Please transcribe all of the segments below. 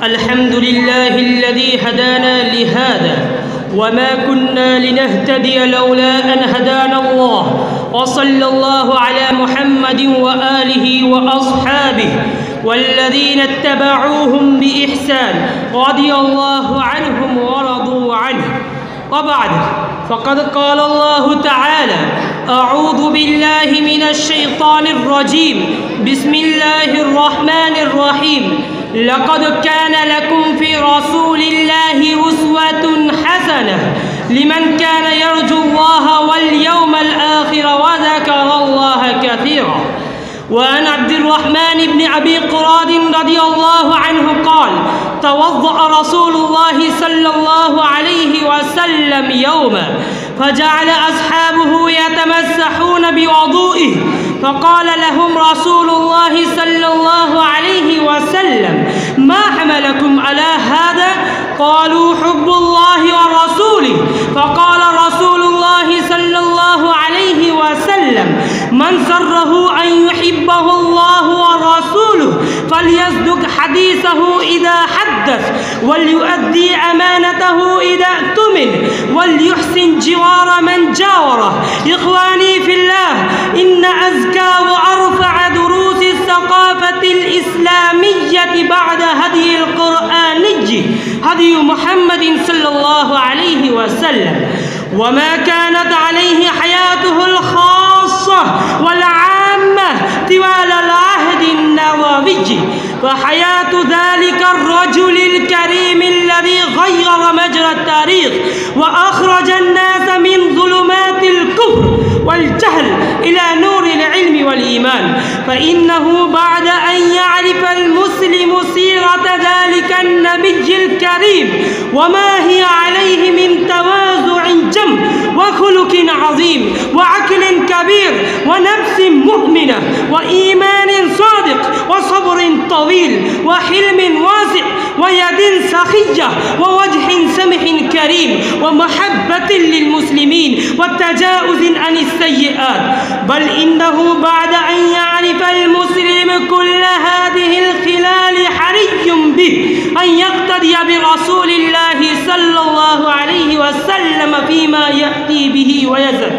الحمد لله الذي هدانا لهذا وما كنا لنهتدي لولا أن هدانا الله، وصلى الله على محمد وآله وأصحابه والذين اتبعوهم بإحسان رضي الله عنهم ورضوا عنه. وبعد، فقد قال الله تعالى: أعوذ بالله من الشيطان الرجيم، بسم الله الرحمن الرحيم. لقد كان لكم في رسول الله أسوة حسنة لمن كان يرجو الله واليوم الآخر وذكر الله كثيرا. وعن عبد الرحمن بن أبي قراد رضي الله عنه قال: توضأ رسول الله صلى الله عليه وسلم يوما فجعل أصحابه يتمسحون بوضوئه، فقال لهم رسول الله صلى الله عليه وسلم: ما حملكم على هذا؟ قالوا: حب الله ورسوله. فقال رسول الله صلى الله عليه وسلم: من سره أن يحبه الله ورسوله فليصدق حديثه إذا حدث، وليؤدي أمانته إذا اؤتمن، وليحسن جوار من جاوره. إخواني في الله، إن أزكى وأرفع دروس الثقافة الإسلامية بعد هدي القرآني هدي محمد صلى الله عليه وسلم، وما كانت عليه حياته الخاصة والعامة طوال العهد النبوي، فحياة ذلك الرجل الكريم الذي غير مجرى التاريخ وأخرج الناس من ظلمات الكفر والجهل إلى نور العلم والإيمان، فإنه بعد أن يعرف المسلم سيرة ذلك النبي الكريم وما هي عليه من تواضع جم وخلق عظيم وعقل كبير ونفس مؤمنة وإيمان صادق وصبر طويل وحلم واسع ويد سخية ووجه سمح كريم ومحبة للمسلمين وتجاوز عن السيئات، بل إنه بعد أن يعرف المسلم كل هذه الخلال حري به أن يقتدي برسول الله صلى الله عليه وسلم فيما يأتي به ويزل.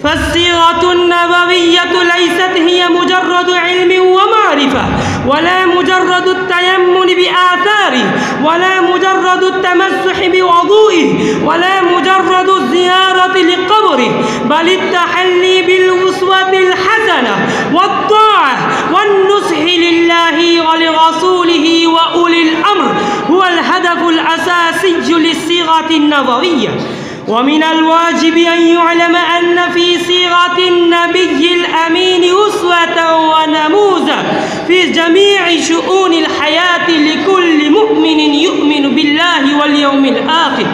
فالسيرة النبوية ليست هي مجرد علم ومعرفة، ولا مجرد التيمم بآثاره، ولا مجرد التمسح بوضوئه، ولا مجرد الزيارة لقبره، بل التحلي بالأسوة الحسنة والطاعة والنصح لله ولرسوله وأولي الأمر هو الهدف الأساسي للصيغة النبوية. ومن الواجب أن يعلم أن في صيغة النبي الأمين أسوة ونموذج في جميع شؤون الحياة لكل مؤمن يؤمن بالله واليوم الآخر.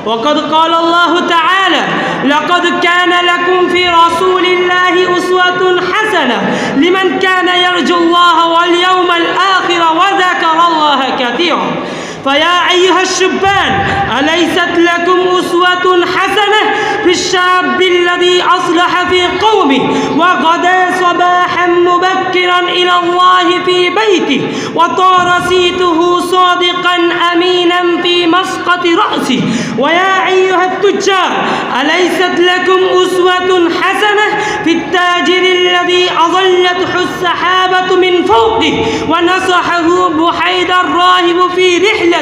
وقد قال الله تعالى: لقد كان لكم في رسول الله أسوة حسنة لمن كان يرجو الله واليوم الآخر وذكر الله كثيرا. فيا أيها الشبان، أليست لكم أسوة حسنة في الشاب الذي أصلح في قومه وغدا صباحا مبكرا إلى الله في بيته وطار سيته صادقا أمينا في مسقط رأسه؟ ويا أيها التجار، أليست لكم أسوة حسنة في التاجر الذي أظلته السحابة من فوقه ونصحه بحيد الراهب في رحلته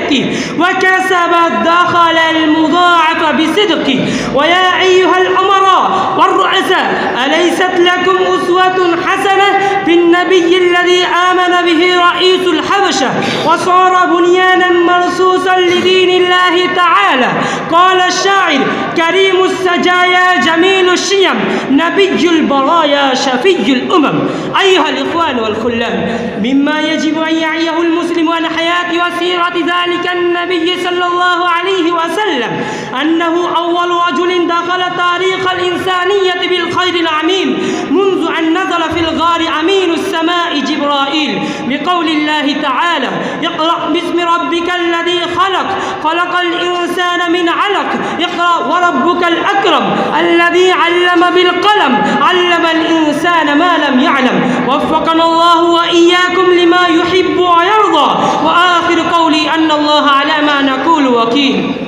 وكسب الدخل المضاعف بصدقه؟ ويا أيها الأمراء والرؤساء، أليست لكم أسوة حسنة في النبي الذي آمن به رئيس الحبشة وصار بنيانا مرصوصا لدين الله تعالى؟ قال الشاعر: كريم السجايا جميل الشيم نبي البرايا شفي الأمم. أيها الإخوان والخلان، مما يجب أن يعيه المسلم عن حياة وسيرة ذلك النبي صلى الله عليه وسلم أنه أول رجل دخل تاريخ الإنسانية بالخير العميم منذ أن نزل في الغار أمين السماء جبرائيل بقول الله تعالى: اقرأ باسم ربك الذي خلق، خلق الإنسان من علق، اقرأ وربك الأكرم الذي علم بالقلم، علم الإنسان ما لم يعلم. وفقنا الله وإياكم لما يحب ويرضى. وآخر قولي الله على ما نقول وكيل.